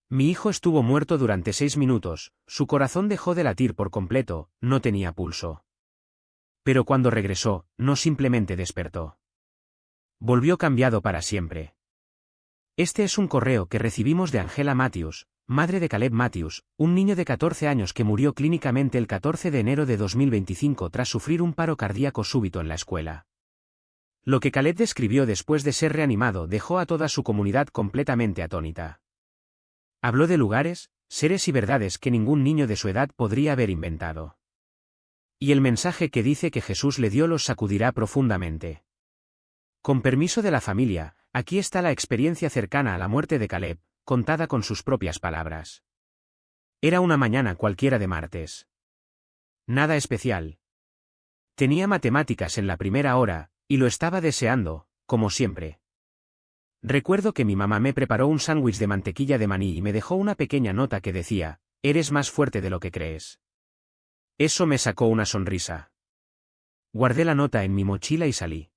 Mi hijo estuvo muerto durante 6 minutos, su corazón dejó de latir por completo, no tenía pulso. Pero cuando regresó, no simplemente despertó. Volvió cambiado para siempre. Este es un correo que recibimos de Angela Matthews, madre de Caleb Matthews, un niño de 14 años que murió clínicamente el 14 de enero de 2025 tras sufrir un paro cardíaco súbito en la escuela. Lo que Caleb describió después de ser reanimado dejó a toda su comunidad completamente atónita. Habló de lugares, seres y verdades que ningún niño de su edad podría haber inventado. Y el mensaje que dice que Jesús le dio los sacudirá profundamente. Con permiso de la familia, aquí está la experiencia cercana a la muerte de Caleb, contada con sus propias palabras. Era una mañana cualquiera de martes. Nada especial. Tenía matemáticas en la primera hora, y lo estaba deseando, como siempre. Recuerdo que mi mamá me preparó un sándwich de mantequilla de maní y me dejó una pequeña nota que decía, «Eres más fuerte de lo que crees». Eso me sacó una sonrisa. Guardé la nota en mi mochila y salí.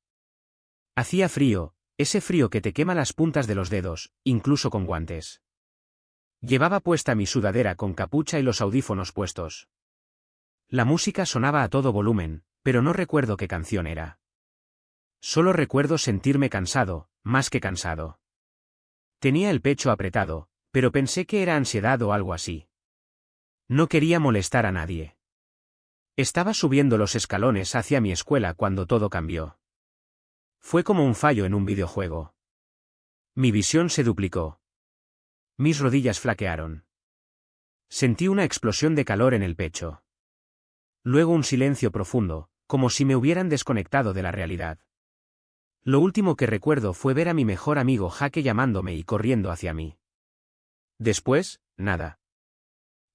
Hacía frío, ese frío que te quema las puntas de los dedos, incluso con guantes. Llevaba puesta mi sudadera con capucha y los audífonos puestos. La música sonaba a todo volumen, pero no recuerdo qué canción era. Solo recuerdo sentirme cansado, más que cansado. Tenía el pecho apretado, pero pensé que era ansiedad o algo así. No quería molestar a nadie. Estaba subiendo los escalones hacia mi escuela cuando todo cambió. Fue como un fallo en un videojuego. Mi visión se duplicó. Mis rodillas flaquearon. Sentí una explosión de calor en el pecho. Luego un silencio profundo, como si me hubieran desconectado de la realidad. Lo último que recuerdo fue ver a mi mejor amigo Jake llamándome y corriendo hacia mí. Después, nada.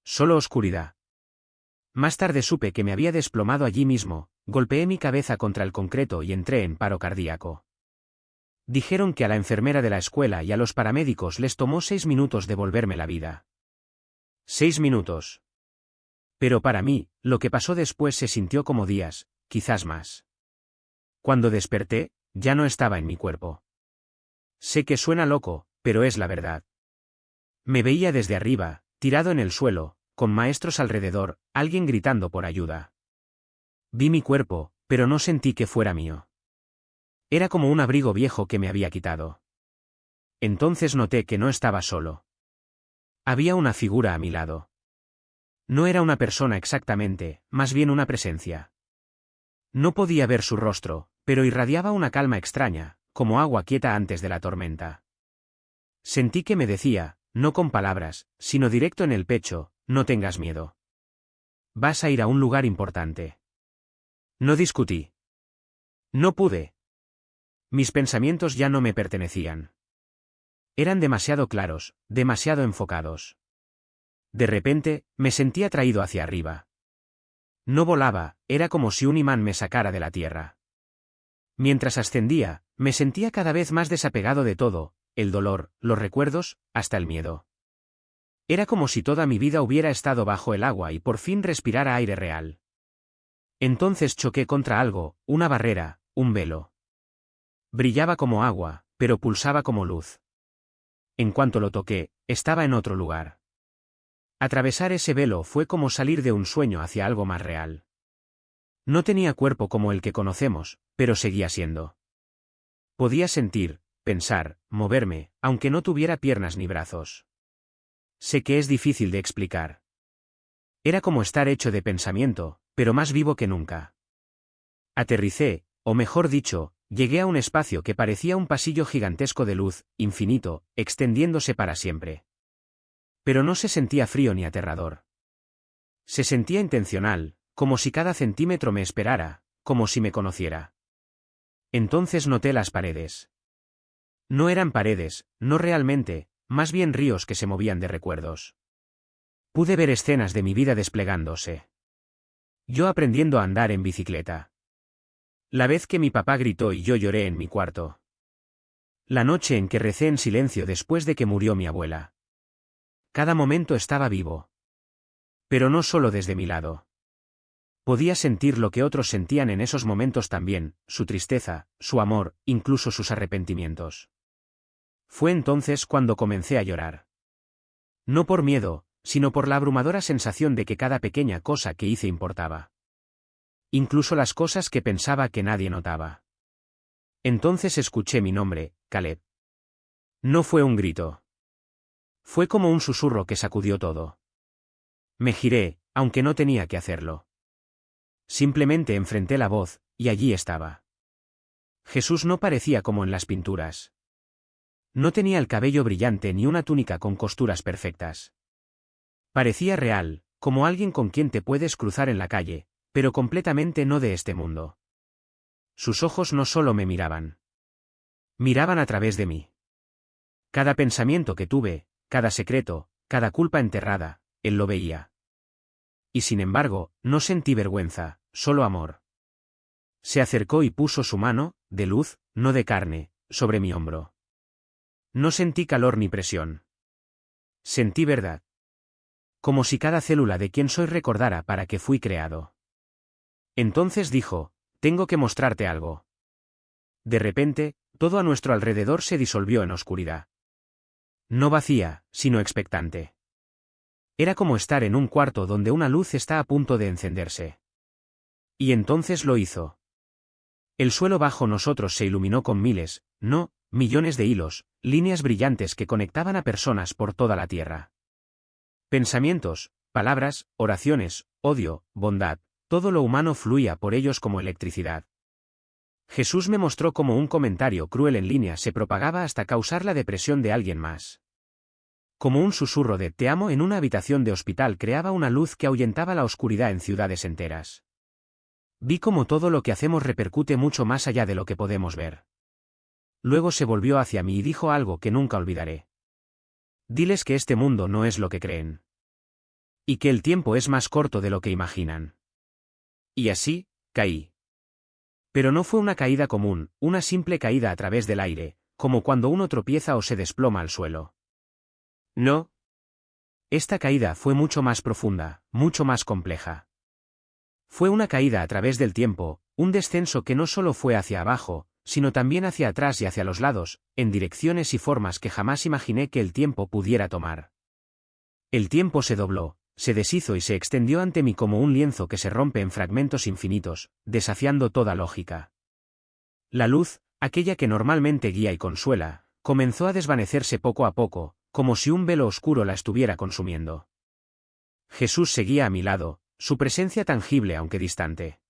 Solo oscuridad. Más tarde supe que me había desplomado allí mismo, golpeé mi cabeza contra el concreto y entré en paro cardíaco. Dijeron que a la enfermera de la escuela y a los paramédicos les tomó 6 minutos devolverme la vida. 6 minutos. Pero para mí, lo que pasó después se sintió como días, quizás más. Cuando desperté, ya no estaba en mi cuerpo. Sé que suena loco, pero es la verdad. Me veía desde arriba, tirado en el suelo, con maestros alrededor, alguien gritando por ayuda. Vi mi cuerpo, pero no sentí que fuera mío. Era como un abrigo viejo que me había quitado. Entonces noté que no estaba solo. Había una figura a mi lado. No era una persona exactamente, más bien una presencia. No podía ver su rostro, pero irradiaba una calma extraña, como agua quieta antes de la tormenta. Sentí que me decía, no con palabras, sino directo en el pecho, no tengas miedo. Vas a ir a un lugar importante. No discutí. No pude. Mis pensamientos ya no me pertenecían. Eran demasiado claros, demasiado enfocados. De repente, me sentí atraído hacia arriba. No volaba, era como si un imán me sacara de la tierra. Mientras ascendía, me sentía cada vez más desapegado de todo, el dolor, los recuerdos, hasta el miedo. Era como si toda mi vida hubiera estado bajo el agua y por fin respirara aire real. Entonces choqué contra algo, una barrera, un velo. Brillaba como agua, pero pulsaba como luz. En cuanto lo toqué, estaba en otro lugar. Atravesar ese velo fue como salir de un sueño hacia algo más real. No tenía cuerpo como el que conocemos, pero seguía siendo. Podía sentir, pensar, moverme, aunque no tuviera piernas ni brazos. Sé que es difícil de explicar. Era como estar hecho de pensamiento, pero más vivo que nunca. Aterricé, o mejor dicho, llegué a un espacio que parecía un pasillo gigantesco de luz, infinito, extendiéndose para siempre. Pero no se sentía frío ni aterrador. Se sentía intencional, como si cada centímetro me esperara, como si me conociera. Entonces noté las paredes. No eran paredes, no realmente, más bien ríos que se movían de recuerdos. Pude ver escenas de mi vida desplegándose. Yo aprendiendo a andar en bicicleta. La vez que mi papá gritó y yo lloré en mi cuarto. La noche en que recé en silencio después de que murió mi abuela. Cada momento estaba vivo. Pero no solo desde mi lado. Podía sentir lo que otros sentían en esos momentos también, su tristeza, su amor, incluso sus arrepentimientos. Fue entonces cuando comencé a llorar. No por miedo, sino por la abrumadora sensación de que cada pequeña cosa que hice importaba. Incluso las cosas que pensaba que nadie notaba. Entonces escuché mi nombre, Caleb. No fue un grito. Fue como un susurro que sacudió todo. Me giré, aunque no tenía que hacerlo. Simplemente enfrenté la voz, y allí estaba. Jesús no parecía como en las pinturas. No tenía el cabello brillante ni una túnica con costuras perfectas. Parecía real, como alguien con quien te puedes cruzar en la calle, pero completamente no de este mundo. Sus ojos no solo me miraban. Miraban a través de mí. Cada pensamiento que tuve, cada secreto, cada culpa enterrada, él lo veía. Y sin embargo, no sentí vergüenza, solo amor. Se acercó y puso su mano, de luz, no de carne, sobre mi hombro. No sentí calor ni presión. Sentí verdad. Como si cada célula de quien soy recordara para qué fui creado. Entonces dijo, tengo que mostrarte algo. De repente, todo a nuestro alrededor se disolvió en oscuridad. No vacía, sino expectante. Era como estar en un cuarto donde una luz está a punto de encenderse. Y entonces lo hizo. El suelo bajo nosotros se iluminó con miles, no, millones de hilos, líneas brillantes que conectaban a personas por toda la tierra. Pensamientos, palabras, oraciones, odio, bondad, todo lo humano fluía por ellos como electricidad. Jesús me mostró cómo un comentario cruel en línea se propagaba hasta causar la depresión de alguien más. Como un susurro de «te amo» en una habitación de hospital creaba una luz que ahuyentaba la oscuridad en ciudades enteras. Vi cómo todo lo que hacemos repercute mucho más allá de lo que podemos ver. Luego se volvió hacia mí y dijo algo que nunca olvidaré. Diles que este mundo no es lo que creen. Y que el tiempo es más corto de lo que imaginan. Y así, caí. Pero no fue una caída común, una simple caída a través del aire, como cuando uno tropieza o se desploma al suelo. No. Esta caída fue mucho más profunda, mucho más compleja. Fue una caída a través del tiempo, un descenso que no solo fue hacia abajo, sino también hacia atrás y hacia los lados, en direcciones y formas que jamás imaginé que el tiempo pudiera tomar. El tiempo se dobló, se deshizo y se extendió ante mí como un lienzo que se rompe en fragmentos infinitos, desafiando toda lógica. La luz, aquella que normalmente guía y consuela, comenzó a desvanecerse poco a poco, como si un velo oscuro la estuviera consumiendo. Jesús seguía a mi lado, su presencia tangible aunque distante.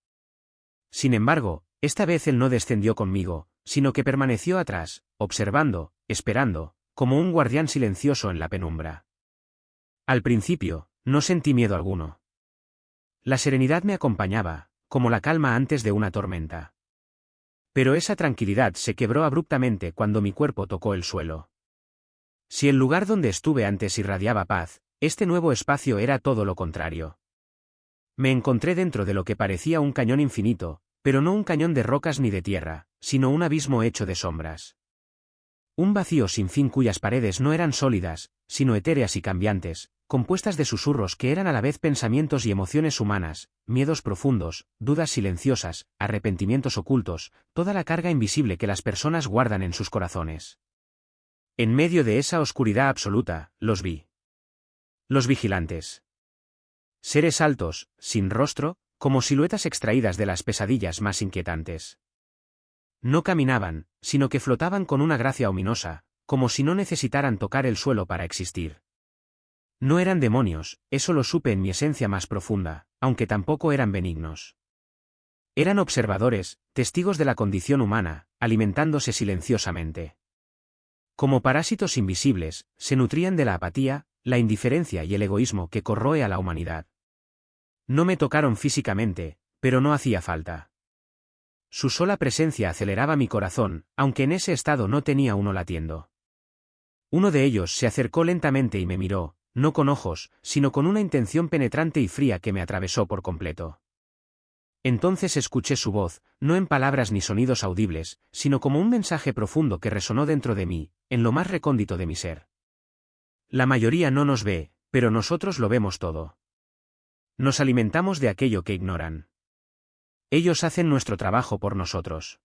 Sin embargo, esta vez él no descendió conmigo, sino que permaneció atrás, observando, esperando, como un guardián silencioso en la penumbra. Al principio, no sentí miedo alguno. La serenidad me acompañaba, como la calma antes de una tormenta. Pero esa tranquilidad se quebró abruptamente cuando mi cuerpo tocó el suelo. Si el lugar donde estuve antes irradiaba paz, este nuevo espacio era todo lo contrario. Me encontré dentro de lo que parecía un cañón infinito, pero no un cañón de rocas ni de tierra, sino un abismo hecho de sombras. Un vacío sin fin cuyas paredes no eran sólidas, sino etéreas y cambiantes, compuestas de susurros que eran a la vez pensamientos y emociones humanas, miedos profundos, dudas silenciosas, arrepentimientos ocultos, toda la carga invisible que las personas guardan en sus corazones. En medio de esa oscuridad absoluta, los vi. Los vigilantes. Seres altos, sin rostro, como siluetas extraídas de las pesadillas más inquietantes. No caminaban, sino que flotaban con una gracia ominosa, como si no necesitaran tocar el suelo para existir. No eran demonios, eso lo supe en mi esencia más profunda, aunque tampoco eran benignos. Eran observadores, testigos de la condición humana, alimentándose silenciosamente. Como parásitos invisibles, se nutrían de la apatía, la indiferencia y el egoísmo que corroe a la humanidad. No me tocaron físicamente, pero no hacía falta. Su sola presencia aceleraba mi corazón, aunque en ese estado no tenía uno latiendo. Uno de ellos se acercó lentamente y me miró, no con ojos, sino con una intención penetrante y fría que me atravesó por completo. Entonces escuché su voz, no en palabras ni sonidos audibles, sino como un mensaje profundo que resonó dentro de mí, en lo más recóndito de mi ser. La mayoría no nos ve, pero nosotros lo vemos todo. Nos alimentamos de aquello que ignoran. Ellos hacen nuestro trabajo por nosotros.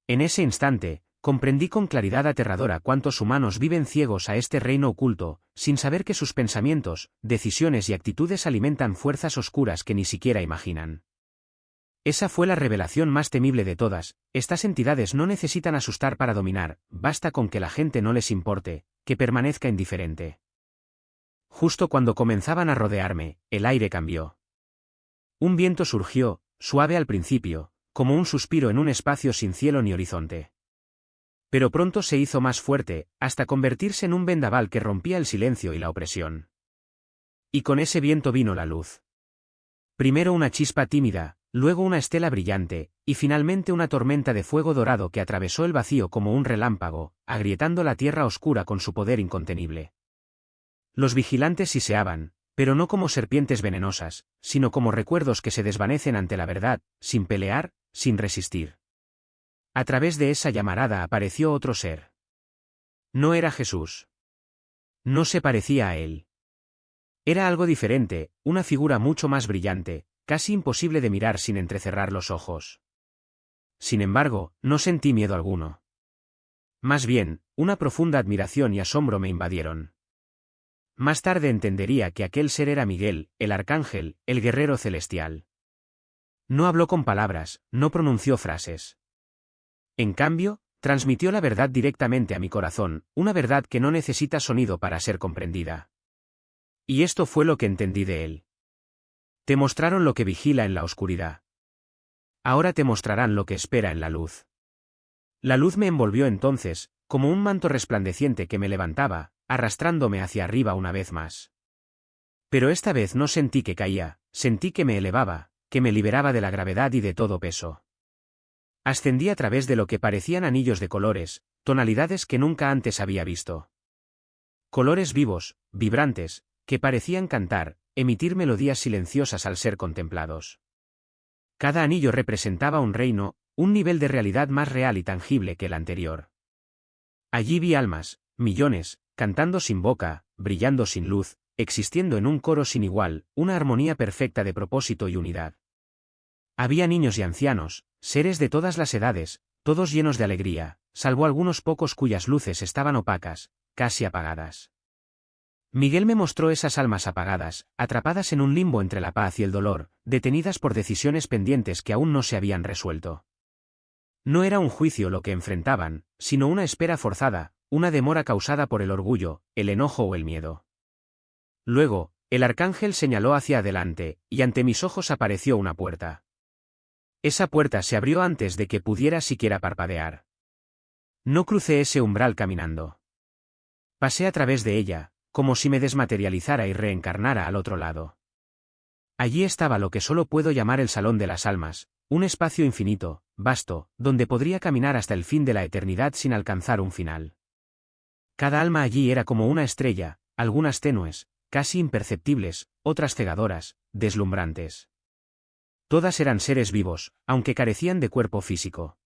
En ese instante, comprendí con claridad aterradora cuántos humanos viven ciegos a este reino oculto, sin saber que sus pensamientos, decisiones y actitudes alimentan fuerzas oscuras que ni siquiera imaginan. Esa fue la revelación más temible de todas. Estas entidades no necesitan asustar para dominar, basta con que la gente no les importe, que permanezca indiferente. Justo cuando comenzaban a rodearme, el aire cambió. Un viento surgió, suave al principio, como un suspiro en un espacio sin cielo ni horizonte. Pero pronto se hizo más fuerte, hasta convertirse en un vendaval que rompía el silencio y la opresión. Y con ese viento vino la luz. Primero una chispa tímida, luego una estela brillante, y finalmente una tormenta de fuego dorado que atravesó el vacío como un relámpago, agrietando la tierra oscura con su poder incontenible. Los vigilantes siseaban, pero no como serpientes venenosas, sino como recuerdos que se desvanecen ante la verdad, sin pelear, sin resistir. A través de esa llamarada apareció otro ser. No era Jesús. No se parecía a él. Era algo diferente, una figura mucho más brillante, casi imposible de mirar sin entrecerrar los ojos. Sin embargo, no sentí miedo alguno. Más bien, una profunda admiración y asombro me invadieron. Más tarde entendería que aquel ser era Miguel, el arcángel, el guerrero celestial. No habló con palabras, no pronunció frases. En cambio, transmitió la verdad directamente a mi corazón, una verdad que no necesita sonido para ser comprendida. Y esto fue lo que entendí de él. Te mostraron lo que vigila en la oscuridad. Ahora te mostrarán lo que espera en la luz. La luz me envolvió entonces, como un manto resplandeciente que me levantaba, arrastrándome hacia arriba una vez más. Pero esta vez no sentí que caía, sentí que me elevaba, que me liberaba de la gravedad y de todo peso. Ascendí a través de lo que parecían anillos de colores, tonalidades que nunca antes había visto. Colores vivos, vibrantes, que parecían cantar, emitir melodías silenciosas al ser contemplados. Cada anillo representaba un reino, un nivel de realidad más real y tangible que el anterior. Allí vi almas, millones, cantando sin boca, brillando sin luz, existiendo en un coro sin igual, una armonía perfecta de propósito y unidad. Había niños y ancianos, seres de todas las edades, todos llenos de alegría, salvo algunos pocos cuyas luces estaban opacas, casi apagadas. Miguel me mostró esas almas apagadas, atrapadas en un limbo entre la paz y el dolor, detenidas por decisiones pendientes que aún no se habían resuelto. No era un juicio lo que enfrentaban, sino una espera forzada, una demora causada por el orgullo, el enojo o el miedo. Luego, el arcángel señaló hacia adelante, y ante mis ojos apareció una puerta. Esa puerta se abrió antes de que pudiera siquiera parpadear. No crucé ese umbral caminando. Pasé a través de ella, como si me desmaterializara y reencarnara al otro lado. Allí estaba lo que solo puedo llamar el Salón de las Almas, un espacio infinito, vasto, donde podría caminar hasta el fin de la eternidad sin alcanzar un final. Cada alma allí era como una estrella, algunas tenues, casi imperceptibles, otras cegadoras, deslumbrantes. Todas eran seres vivos, aunque carecían de cuerpo físico.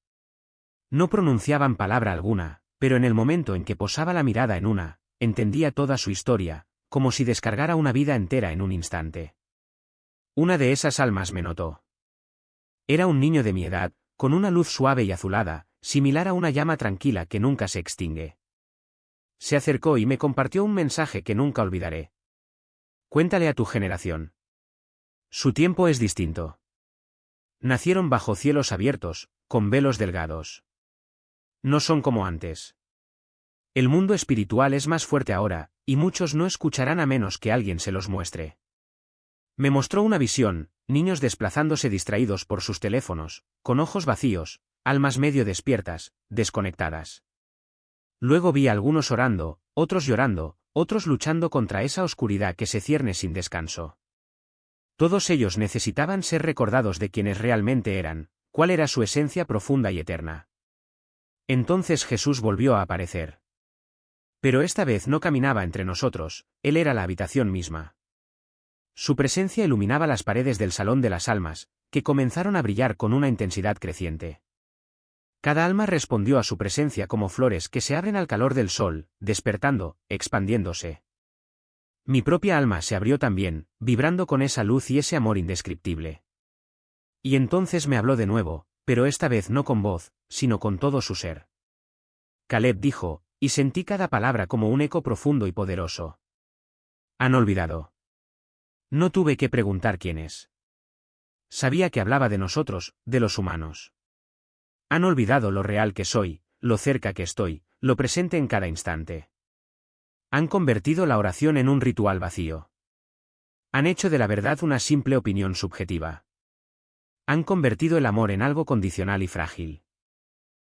No pronunciaban palabra alguna, pero en el momento en que posaba la mirada en una, entendía toda su historia, como si descargara una vida entera en un instante. Una de esas almas me notó. Era un niño de mi edad, con una luz suave y azulada, similar a una llama tranquila que nunca se extingue. Se acercó y me compartió un mensaje que nunca olvidaré. Cuéntale a tu generación. Su tiempo es distinto. Nacieron bajo cielos abiertos, con velos delgados. No son como antes. El mundo espiritual es más fuerte ahora, y muchos no escucharán a menos que alguien se los muestre. Me mostró una visión, niños desplazándose distraídos por sus teléfonos, con ojos vacíos, almas medio despiertas, desconectadas. Luego vi a algunos orando, otros llorando, otros luchando contra esa oscuridad que se cierne sin descanso. Todos ellos necesitaban ser recordados de quienes realmente eran, cuál era su esencia profunda y eterna. Entonces Jesús volvió a aparecer. Pero esta vez no caminaba entre nosotros, él era la habitación misma. Su presencia iluminaba las paredes del Salón de las Almas, que comenzaron a brillar con una intensidad creciente. Cada alma respondió a su presencia como flores que se abren al calor del sol, despertando, expandiéndose. Mi propia alma se abrió también, vibrando con esa luz y ese amor indescriptible. Y entonces me habló de nuevo, pero esta vez no con voz, sino con todo su ser. Caleb dijo, y sentí cada palabra como un eco profundo y poderoso. Han olvidado. No tuve que preguntar quién es. Sabía que hablaba de nosotros, de los humanos. Han olvidado lo real que soy, lo cerca que estoy, lo presente en cada instante. Han convertido la oración en un ritual vacío. Han hecho de la verdad una simple opinión subjetiva. Han convertido el amor en algo condicional y frágil.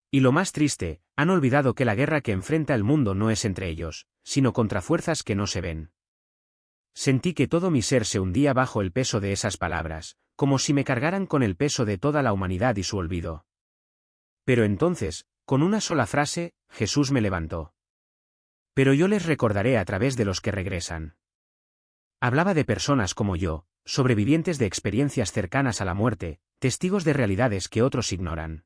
Y lo más triste, han olvidado que la guerra que enfrenta el mundo no es entre ellos, sino contra fuerzas que no se ven. Sentí que todo mi ser se hundía bajo el peso de esas palabras, como si me cargaran con el peso de toda la humanidad y su olvido. Pero entonces, con una sola frase, Jesús me levantó. Pero yo les recordaré a través de los que regresan. Hablaba de personas como yo, sobrevivientes de experiencias cercanas a la muerte, testigos de realidades que otros ignoran.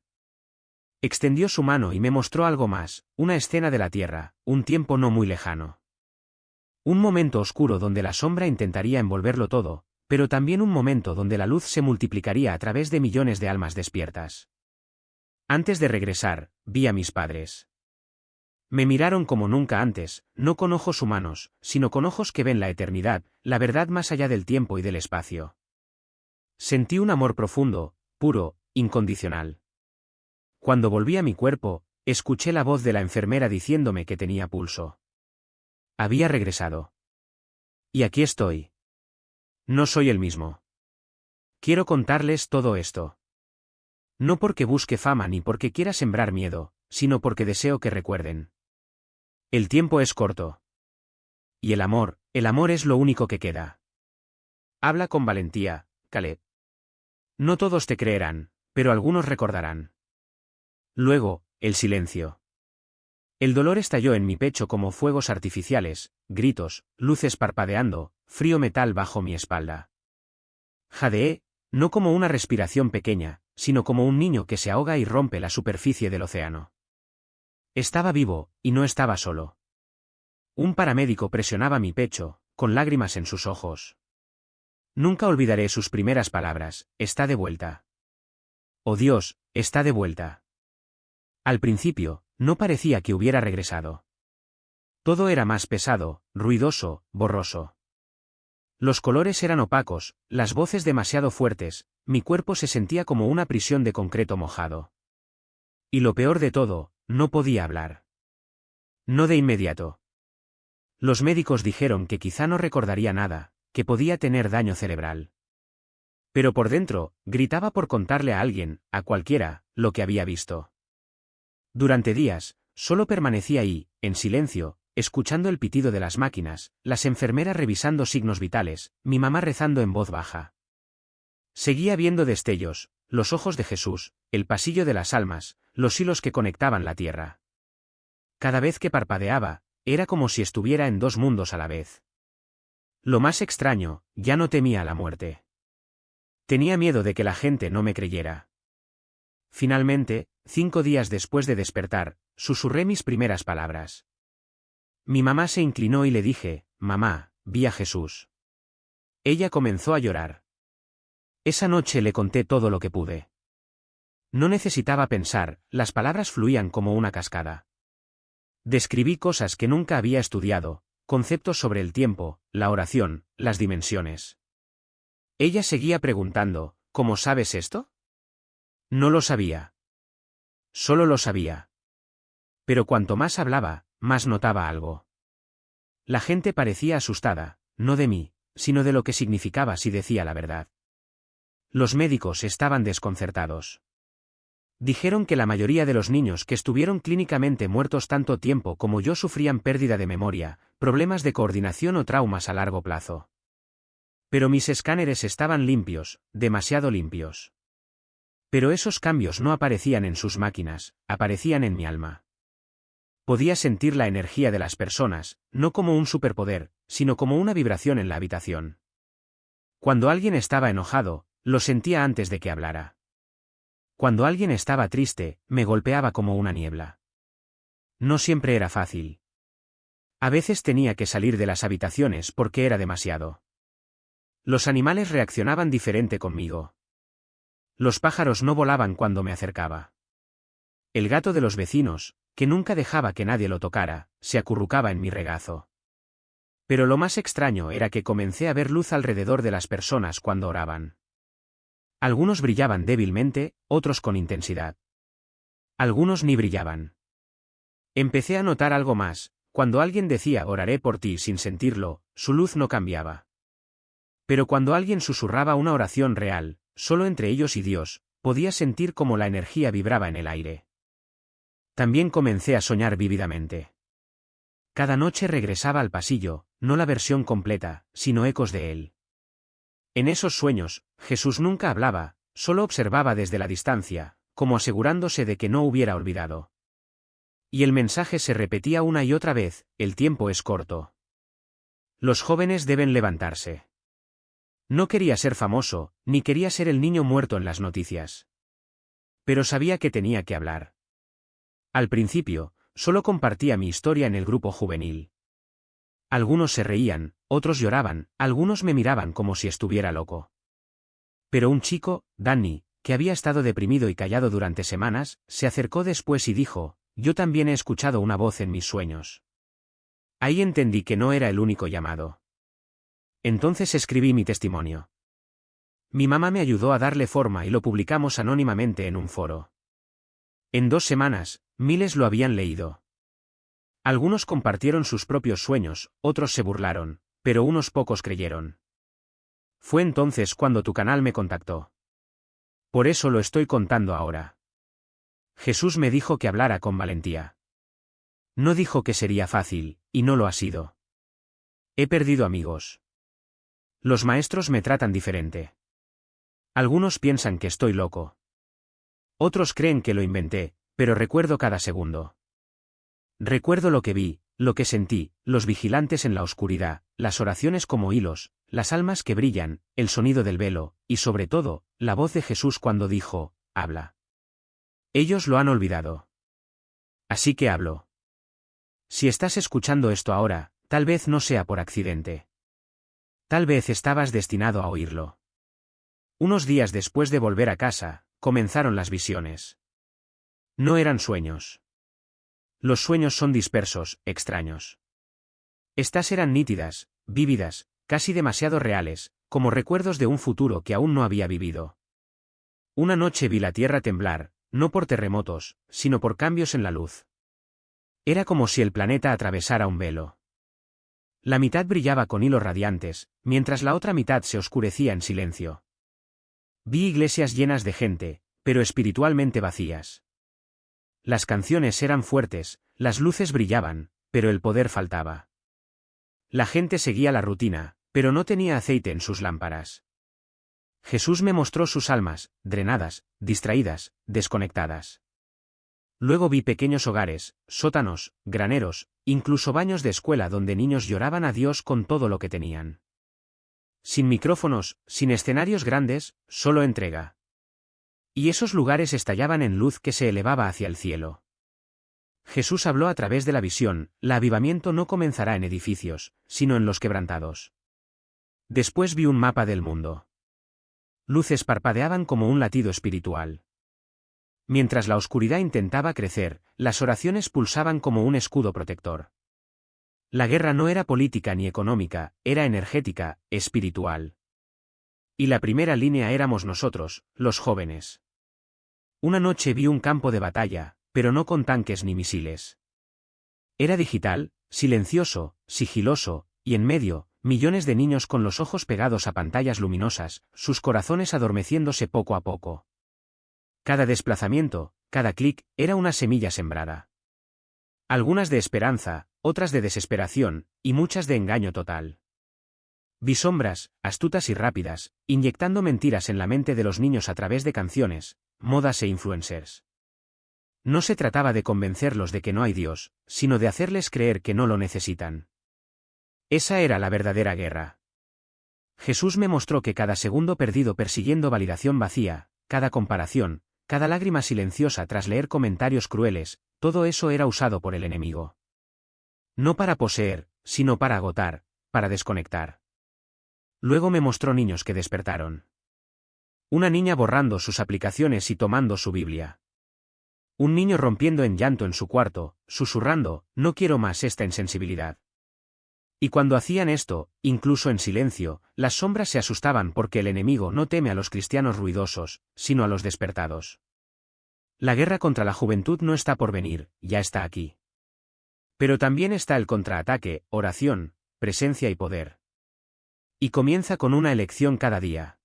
Extendió su mano y me mostró algo más, una escena de la tierra, un tiempo no muy lejano. Un momento oscuro donde la sombra intentaría envolverlo todo, pero también un momento donde la luz se multiplicaría a través de millones de almas despiertas. Antes de regresar, vi a mis padres. Me miraron como nunca antes, no con ojos humanos, sino con ojos que ven la eternidad, la verdad más allá del tiempo y del espacio. Sentí un amor profundo, puro, incondicional. Cuando volví a mi cuerpo, escuché la voz de la enfermera diciéndome que tenía pulso. Había regresado. Y aquí estoy. No soy el mismo. Quiero contarles todo esto. No porque busque fama ni porque quiera sembrar miedo, sino porque deseo que recuerden. El tiempo es corto. Y el amor es lo único que queda. Habla con valentía, Caleb. No todos te creerán, pero algunos recordarán. Luego, el silencio. El dolor estalló en mi pecho como fuegos artificiales, gritos, luces parpadeando, frío metal bajo mi espalda. Jadeé, no como una respiración pequeña, sino como un niño que se ahoga y rompe la superficie del océano. Estaba vivo, y no estaba solo. Un paramédico presionaba mi pecho, con lágrimas en sus ojos. Nunca olvidaré sus primeras palabras, está de vuelta. Oh Dios, está de vuelta. Al principio, no parecía que hubiera regresado. Todo era más pesado, ruidoso, borroso. Los colores eran opacos, las voces demasiado fuertes, mi cuerpo se sentía como una prisión de concreto mojado. Y lo peor de todo, no podía hablar. No de inmediato. Los médicos dijeron que quizá no recordaría nada, que podía tener daño cerebral. Pero por dentro, gritaba por contarle a alguien, a cualquiera, lo que había visto. Durante días, solo permanecí ahí, en silencio, escuchando el pitido de las máquinas, las enfermeras revisando signos vitales, mi mamá rezando en voz baja. Seguía viendo destellos, los ojos de Jesús, el pasillo de las almas, los hilos que conectaban la tierra. Cada vez que parpadeaba, era como si estuviera en dos mundos a la vez. Lo más extraño, ya no temía la muerte. Tenía miedo de que la gente no me creyera. Finalmente, 5 días después de despertar, susurré mis primeras palabras. Mi mamá se inclinó y le dije, mamá, vi a Jesús. Ella comenzó a llorar. Esa noche le conté todo lo que pude. No necesitaba pensar, las palabras fluían como una cascada. Describí cosas que nunca había estudiado, conceptos sobre el tiempo, la oración, las dimensiones. Ella seguía preguntando, ¿cómo sabes esto? No lo sabía. Solo lo sabía. Pero cuanto más hablaba, más notaba algo. La gente parecía asustada, no de mí, sino de lo que significaba si decía la verdad. Los médicos estaban desconcertados. Dijeron que la mayoría de los niños que estuvieron clínicamente muertos tanto tiempo como yo sufrían pérdida de memoria, problemas de coordinación o traumas a largo plazo. Pero mis escáneres estaban limpios, demasiado limpios. Pero esos cambios no aparecían en sus máquinas, aparecían en mi alma. Podía sentir la energía de las personas, no como un superpoder, sino como una vibración en la habitación. Cuando alguien estaba enojado, lo sentía antes de que hablara. Cuando alguien estaba triste, me golpeaba como una niebla. No siempre era fácil. A veces tenía que salir de las habitaciones porque era demasiado. Los animales reaccionaban diferente conmigo. Los pájaros no volaban cuando me acercaba. El gato de los vecinos, que nunca dejaba que nadie lo tocara, se acurrucaba en mi regazo. Pero lo más extraño era que comencé a ver luz alrededor de las personas cuando oraban. Algunos brillaban débilmente, otros con intensidad. Algunos ni brillaban. Empecé a notar algo más: cuando alguien decía oraré por ti sin sentirlo, su luz no cambiaba. Pero cuando alguien susurraba una oración real, solo entre ellos y Dios, podía sentir cómo la energía vibraba en el aire. También comencé a soñar vívidamente. Cada noche regresaba al pasillo, no la versión completa, sino ecos de él. En esos sueños, Jesús nunca hablaba, solo observaba desde la distancia, como asegurándose de que no hubiera olvidado. Y el mensaje se repetía una y otra vez: el tiempo es corto. Los jóvenes deben levantarse. No quería ser famoso, ni quería ser el niño muerto en las noticias. Pero sabía que tenía que hablar. Al principio, solo compartía mi historia en el grupo juvenil. Algunos se reían, otros lloraban, algunos me miraban como si estuviera loco. Pero un chico, Danny, que había estado deprimido y callado durante semanas, se acercó después y dijo: yo también he escuchado una voz en mis sueños. Ahí entendí que no era el único llamado. Entonces escribí mi testimonio. Mi mamá me ayudó a darle forma y lo publicamos anónimamente en un foro. En 2 semanas, miles lo habían leído. Algunos compartieron sus propios sueños, otros se burlaron, pero unos pocos creyeron. Fue entonces cuando tu canal me contactó. Por eso lo estoy contando ahora. Jesús me dijo que hablara con valentía. No dijo que sería fácil, y no lo ha sido. He perdido amigos. Los maestros me tratan diferente. Algunos piensan que estoy loco. Otros creen que lo inventé, pero recuerdo cada segundo. Recuerdo lo que vi, lo que sentí, los vigilantes en la oscuridad, las oraciones como hilos, las almas que brillan, el sonido del velo, y sobre todo, la voz de Jesús cuando dijo: habla. Ellos lo han olvidado. Así que hablo. Si estás escuchando esto ahora, tal vez no sea por accidente. Tal vez estabas destinado a oírlo. Unos días después de volver a casa, comenzaron las visiones. No eran sueños. Los sueños son dispersos, extraños. Estas eran nítidas, vívidas, casi demasiado reales, como recuerdos de un futuro que aún no había vivido. Una noche vi la tierra temblar, no por terremotos, sino por cambios en la luz. Era como si el planeta atravesara un velo. La mitad brillaba con hilos radiantes, mientras la otra mitad se oscurecía en silencio. Vi iglesias llenas de gente, pero espiritualmente vacías. Las canciones eran fuertes, las luces brillaban, pero el poder faltaba. La gente seguía la rutina, pero no tenía aceite en sus lámparas. Jesús me mostró sus almas, drenadas, distraídas, desconectadas. Luego vi pequeños hogares, sótanos, graneros, incluso baños de escuela donde niños lloraban a Dios con todo lo que tenían. Sin micrófonos, sin escenarios grandes, solo entrega. Y esos lugares estallaban en luz que se elevaba hacia el cielo. Jesús habló a través de la visión: el avivamiento no comenzará en edificios, sino en los quebrantados. Después vi un mapa del mundo. Luces parpadeaban como un latido espiritual. Mientras la oscuridad intentaba crecer, las oraciones pulsaban como un escudo protector. La guerra no era política ni económica, era energética, espiritual. Y la primera línea éramos nosotros, los jóvenes. Una noche vi un campo de batalla, pero no con tanques ni misiles. Era digital, silencioso, sigiloso, y en medio, millones de niños con los ojos pegados a pantallas luminosas, sus corazones adormeciéndose poco a poco. Cada desplazamiento, cada clic, era una semilla sembrada. Algunas de esperanza, otras de desesperación, y muchas de engaño total. Vi sombras, astutas y rápidas, inyectando mentiras en la mente de los niños a través de canciones, modas e influencers. No se trataba de convencerlos de que no hay Dios, sino de hacerles creer que no lo necesitan. Esa era la verdadera guerra. Jesús me mostró que cada segundo perdido persiguiendo validación vacía, cada comparación, cada lágrima silenciosa tras leer comentarios crueles, todo eso era usado por el enemigo. No para poseer, sino para agotar, para desconectar. Luego me mostró niños que despertaron. Una niña borrando sus aplicaciones y tomando su Biblia. Un niño rompiendo en llanto en su cuarto, susurrando, no quiero más esta insensibilidad. Y cuando hacían esto, incluso en silencio, las sombras se asustaban porque el enemigo no teme a los cristianos ruidosos, sino a los despertados. La guerra contra la juventud no está por venir, ya está aquí. Pero también está el contraataque, oración, presencia y poder. Y comienza con una elección cada día.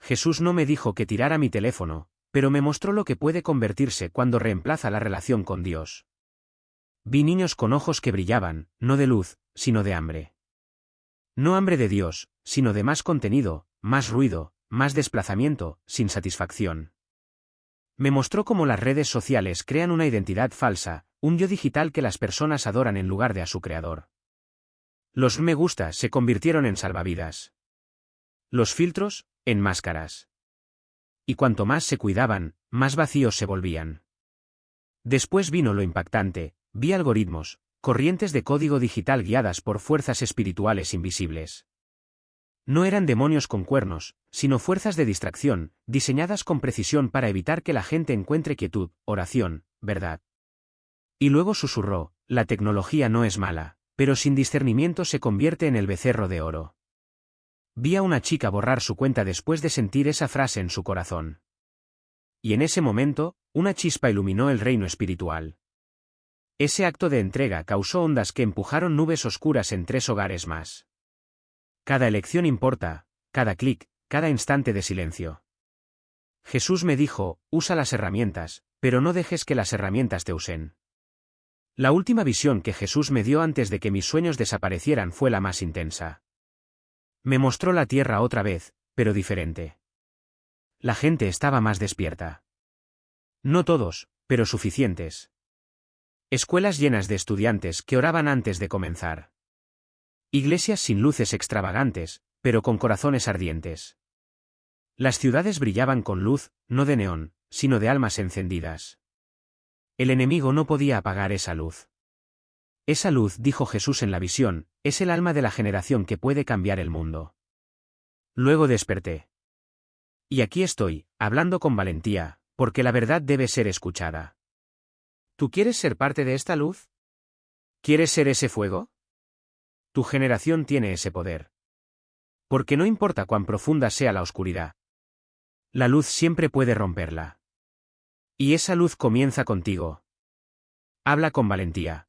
Jesús no me dijo que tirara mi teléfono, pero me mostró lo que puede convertirse cuando reemplaza la relación con Dios. Vi niños con ojos que brillaban, no de luz, sino de hambre. No hambre de Dios, sino de más contenido, más ruido, más desplazamiento, sin satisfacción. Me mostró cómo las redes sociales crean una identidad falsa, un yo digital que las personas adoran en lugar de a su creador. Los me gusta se convirtieron en salvavidas. Los filtros, en máscaras. Y cuanto más se cuidaban, más vacíos se volvían. Después vino lo impactante, vi algoritmos, corrientes de código digital guiadas por fuerzas espirituales invisibles. No eran demonios con cuernos, sino fuerzas de distracción, diseñadas con precisión para evitar que la gente encuentre quietud, oración, verdad. Y luego susurró, la tecnología no es mala, pero sin discernimiento se convierte en el becerro de oro. Vi a una chica borrar su cuenta después de sentir esa frase en su corazón. Y en ese momento, una chispa iluminó el reino espiritual. Ese acto de entrega causó ondas que empujaron nubes oscuras en 3 hogares más. Cada elección importa, cada clic, cada instante de silencio. Jesús me dijo, usa las herramientas, pero no dejes que las herramientas te usen. La última visión que Jesús me dio antes de que mis sueños desaparecieran fue la más intensa. Me mostró la tierra otra vez, pero diferente. La gente estaba más despierta. No todos, pero suficientes. Escuelas llenas de estudiantes que oraban antes de comenzar. Iglesias sin luces extravagantes, pero con corazones ardientes. Las ciudades brillaban con luz, no de neón, sino de almas encendidas. El enemigo no podía apagar esa luz. Esa luz, dijo Jesús en la visión, es el alma de la generación que puede cambiar el mundo. Luego desperté. Y aquí estoy, hablando con valentía, porque la verdad debe ser escuchada. ¿Tú quieres ser parte de esta luz? ¿Quieres ser ese fuego? Tu generación tiene ese poder. Porque no importa cuán profunda sea la oscuridad. La luz siempre puede romperla. Y esa luz comienza contigo. Habla con valentía.